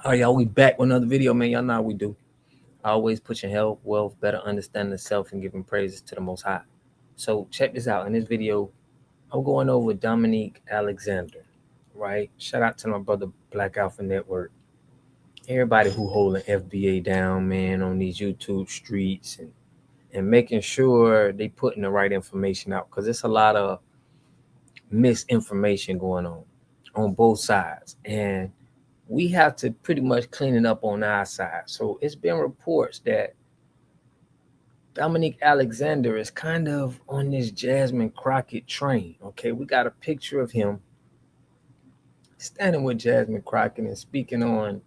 All right, y'all, we back with another video, man. Y'all know how we do. Always pushing health, wealth, better understanding the self, and giving praises to the Most High. So check this out. In this video, I'm going over Dominique Alexander, right? Shout out to my brother Black Alpha Network. Everybody who holding FBA down, man, on these YouTube streets and making sure they putting the right information out, because it's a lot of misinformation going on both sides. And we have to pretty much clean it up on our side. So it's been reports that Dominique Alexander is kind of on this Jasmine Crockett train. Okay, we got a picture of him standing with Jasmine Crockett and speaking on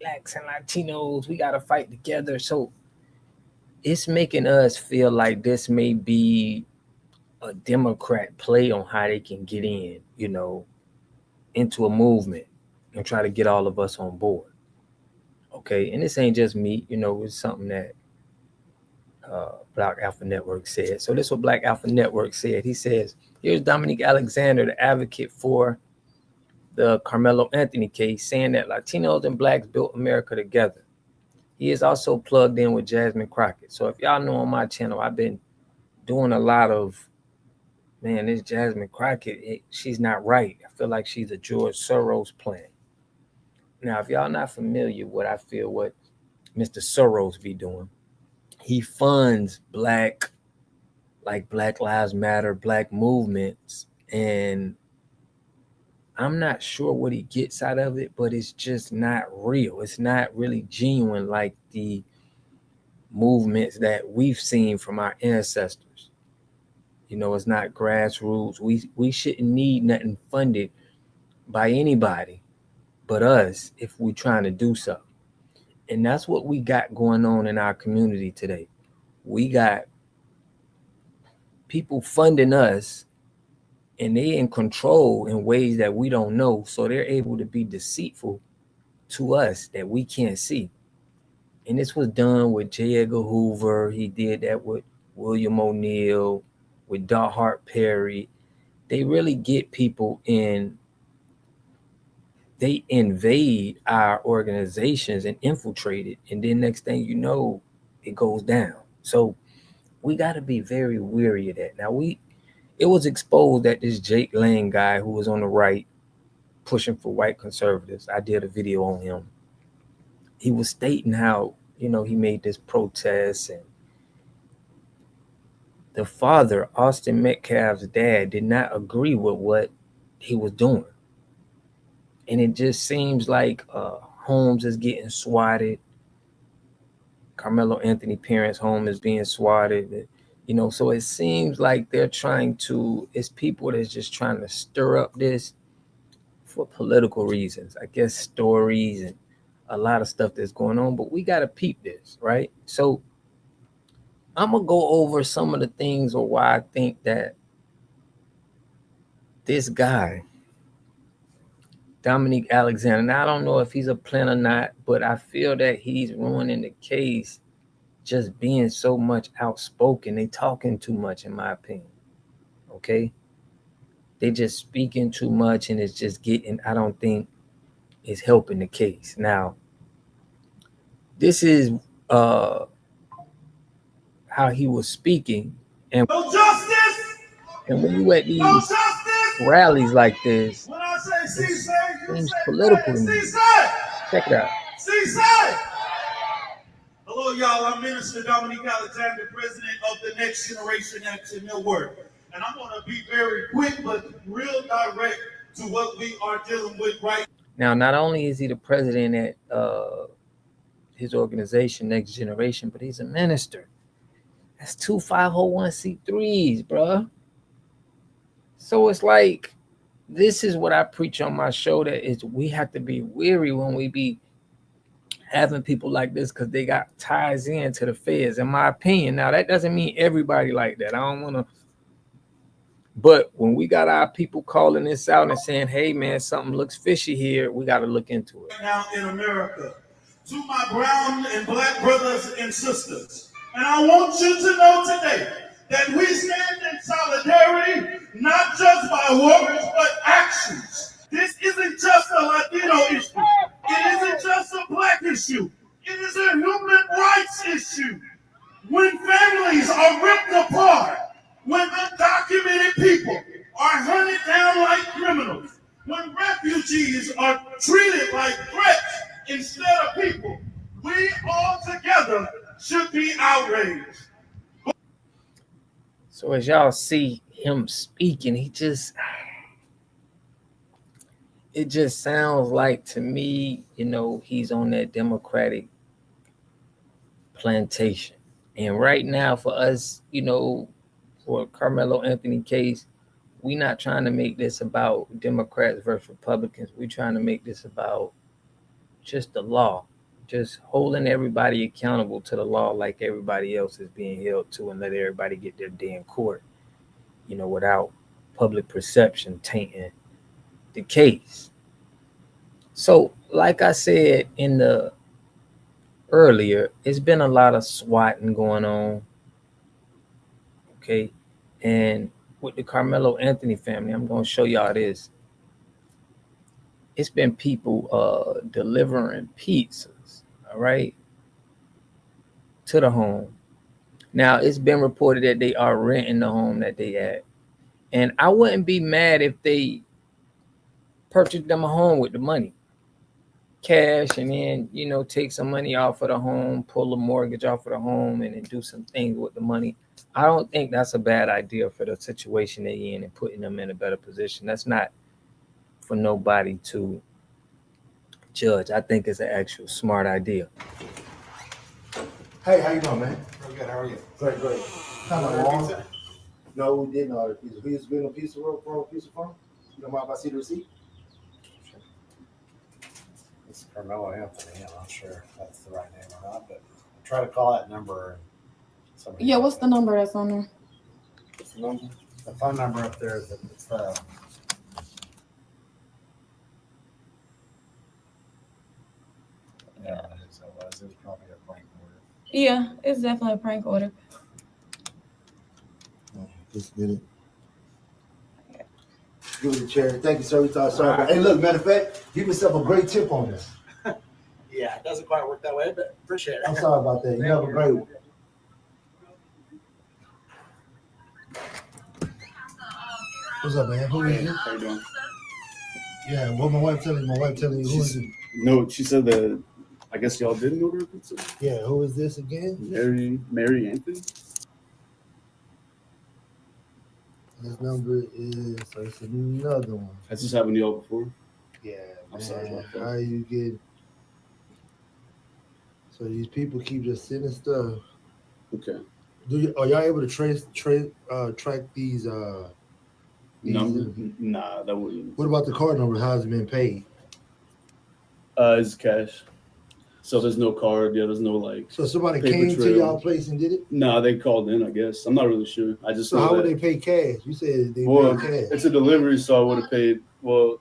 blacks and Latinos. We got to fight together. So it's making us feel like this may be a Democrat play on how they can get in, into a movement and try to get all of us on board. Okay, and this ain't just me, it's something that Black Alpha Network said. So this is what Black Alpha Network said. He says, here's Dominique Alexander, the advocate for the Karmelo Anthony case, saying that Latinos and blacks built America together. He is also plugged in with Jasmine Crockett. So if y'all know on my channel, I've been doing a lot of, man, this Jasmine Crockett, she's not right. I feel like she's a George Soros plan. Now, if y'all not familiar with, I feel what Mr. Soros be doing, he funds Black Lives Matter, Black movements, and I'm not sure what he gets out of it, but it's just not real. It's not really genuine like the movements that we've seen from our ancestors. It's not grassroots. We shouldn't need nothing funded by anybody but us if we're trying to do something. And that's what we got going on in our community today. We got people funding us, and they in control in ways that we don't know. So they're able to be deceitful to us that we can't see. And this was done with J. Edgar Hoover. He did that with William O'Neill, with Hart Perry. They really get people in. They invade our organizations and infiltrate it. And then next thing you know, it goes down. So we got to be very wary of that. Now, it was exposed that this Jake Lang guy who was on the right pushing for white conservatives, I did a video on him. He was stating how, he made this protest, and the father, Austin Metcalf's dad, did not agree with what he was doing. And it just seems like Holmes is getting swatted. Karmelo Anthony parents' home is being swatted. So it seems like they're it's people that's just trying to stir up this for political reasons. I guess stories and a lot of stuff that's going on, but we got to peep this, right? So I'm going to go over some of the things or why I think that this guy, Dominique Alexander, now I don't know if he's a plan or not, but I feel that he's ruining the case just being so much outspoken. They talking too much, in my opinion. Okay? They just speaking too much, and it's just I don't think it's helping the case. Now, this is how he was speaking. And no justice. And when you at these rallies like this, it seems political to me. Check it out. Hello, y'all. I'm Minister Dominique Alexander, president of the Next Generation Action Network. And I'm going to be very quick but real direct to what we are dealing with right now. Not only is he the president at his organization, Next Generation, but he's a minister. That's 2 501c3s, bruh. So it's like, this is what I preach on my show, that is we have to be weary when we be having people like this, because they got ties into the feds, in my opinion. Now, that doesn't mean everybody like that. I don't want to. But when we got our people calling this out and saying, hey, man, something looks fishy here, we got to look into it. Now in America, to my brown and black brothers and sisters, and I want you to know today that we stand in solidarity, not just by words, but actions. This isn't just a Latino issue. It isn't just a black issue. It is a human rights issue. When families are ripped apart, when undocumented people are hunted down like criminals, when refugees are treated like threats instead of people, we all together should be outraged. So as y'all see him speaking, it just sounds like to me, he's on that Democratic plantation. And right now for us, for Carmelo Anthony case, we're not trying to make this about Democrats versus Republicans. We're trying to make this about just the law, just holding everybody accountable to the law like everybody else is being held to, and let everybody get their day in court, without public perception tainting the case. So, like I said in the earlier, it's been a lot of swatting going on, okay? And with the Carmelo Anthony family, I'm going to show y'all this. It's been people delivering pizzas, all right, to the home. Now, it's been reported that they are renting the home that they at. And I wouldn't be mad if they purchased them a home with the money, cash, and then, take some money off of the home, pull a mortgage off of the home, and then do some things with the money. I don't think that's a bad idea for the situation they're in and putting them in a better position. That's not for nobody to judge. I think it's an actual smart idea. Hey, how you doing, man? Real good. How are you? Great, great. Kind of long. No, we didn't order pizza. We just been a pizza roll for a pizza farm. You don't mind if I see the receipt? Sure. It's Karmelo Anthony. I'm not sure if that's the right name or not, but I try to call that number. Yeah, what's the number that's on there? What's the number? The phone number up there is it's yeah, it is. It was probably a prank order. Yeah, it's definitely a prank order. Just get it. Give it a chair. Thank you, sir. We thought sorry. Right. Hey, look, matter of fact, give yourself a great tip on this. Yeah, it doesn't quite work that way, but appreciate it. I'm sorry about that. You have a great one. What's up, man? Who is it? How you doing? Yeah, what my wife telling you? My wife telling you who is it? No, she said that I guess y'all didn't order a pizza. Yeah, who is this again? Mary Anthony. This number is so it's another one. Has this happened to y'all before? Yeah, I'm sorry about that. How you get? So these people keep just sending stuff. Okay. Are y'all able to track these? Number? Nah, that wouldn't. What about the card number? How's it been paid? It's cash. So there's no card. Yeah, there's no like. So somebody came to y'all place and did it? Nah, they called in. I guess I'm not really sure. I just. So how would they pay cash? You said they paid cash. It's a delivery, so I would have paid. Well,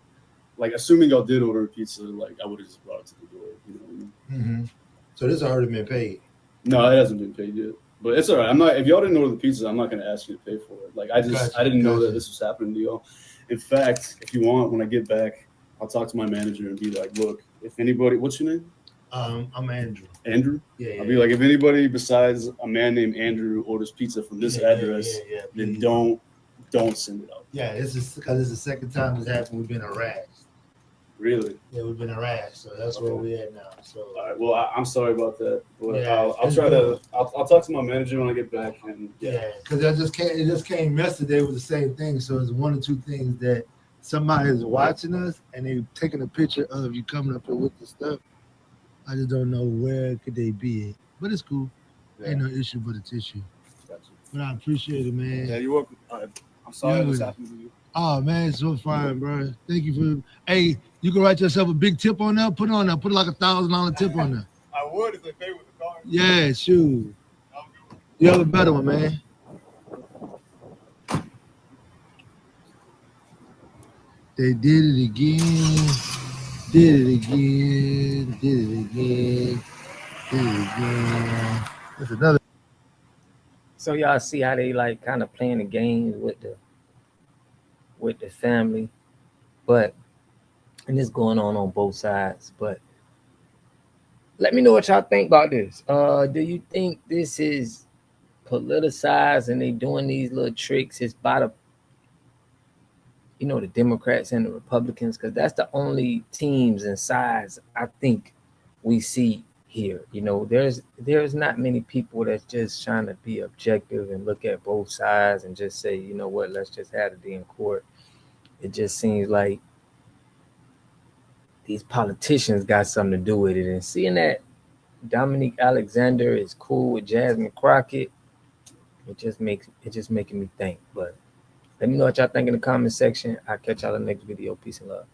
like assuming y'all did order a pizza, like I would have just brought it to the door. You know what I mean? Mm-hmm. So this already been paid. No, it hasn't been paid yet. But it's all right. I'm not. If y'all didn't order the pizza, I'm not going to ask you to pay for it. Like I didn't know that this was happening to y'all. In fact, if you want, when I get back, I'll talk to my manager and be like, look, if anybody, what's your name? I'm Andrew. Andrew? Yeah. I'll be like, if anybody besides a man named Andrew orders pizza from this address, then don't send it out. Yeah, this is because it's the second time this happened. We've been harassed. Really? Yeah, we've been harassed. So that's where we're at now. So. All right. Well, I'm sorry about that, but I'll try to. I'll talk to my manager when I get back. And because it just came yesterday with the same thing. So it's one or two things that somebody is watching us and they're taking a picture of you coming up here with the stuff. I just don't know where could they be at. But it's cool. Ain't no issue but a tissue. Gotcha. But I appreciate it, man. Yeah, you're welcome. All right. I'm sorry this happened to you. Oh man, it's so fine, bro. Thank you for. Hey, you can write yourself a big tip on there. Put it on there. Put like $1,000 tip on there. I would if they pay with the card. Yeah, sure. You have a better one, man. They did it again. Did it again. Did it again. Did it again. That's another. So y'all see how they like kind of playing the games with the family, and it's going on both sides. But Let me know what y'all think about this. Do you think this is politicized and they doing these little tricks? It's by the Democrats and the Republicans, because that's the only teams and sides I think we see here. There's not many people that's just trying to be objective and look at both sides and just say, you know what, let's just have it in court. It just seems like these politicians got something to do with it. And seeing that Dominique Alexander is cool with Jasmine Crockett, it just making me think. But let me know what y'all think in the comment section. I'll catch y'all in the next video. Peace and love.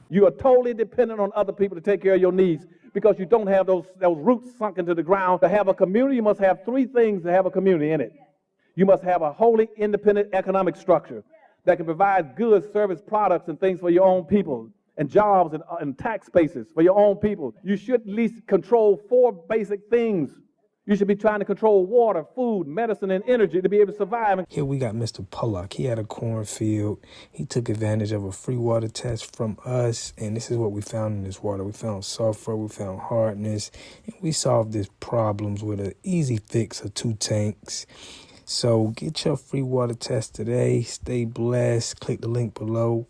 You are totally dependent on other people to take care of your needs because you don't have those roots sunk into the ground. To have a community, you must have three things to have a community in it. You must have a wholly independent economic structure that can provide goods, service, products, and things for your own people, and jobs and tax bases for your own people. You should at least control four basic things. You should be trying to control water, food, medicine, and energy to be able to survive. Here we got Mr. Pollock. He had a cornfield. He took advantage of a free water test from us, and this is what we found in this water. We found sulfur, we found hardness, and we solved these problems with an easy fix of 2 tanks. So get your free water test today. Stay blessed. Click the link below.